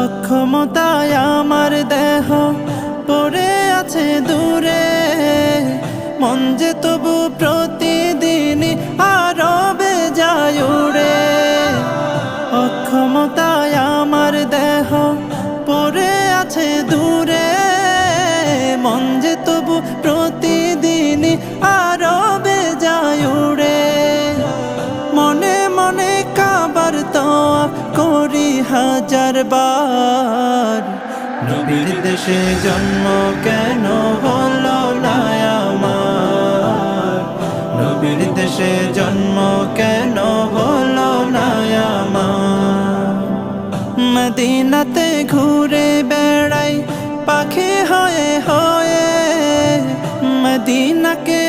অক্ষমতায় আমার দেহ পড়ে আছে দূরে, মন যে তবু প্রতিদিন আরো বেজায় উড়ে। অক্ষমতায় আমার দেহ পড়ে আছে দূরে, মন যে তবু প্রতিদিন আরো বেজায় উড়ে। মনে মনে কাবার তওয়াফ করি হাজার বার, নবীর দেশে জন্ম কেন হলো না আমার, নবীর দেশে জন্ম কেন হলো না আমার। মদিনাতে ঘুরে বেড়াই পাখি হয়ে হয়ে, মদিনাকে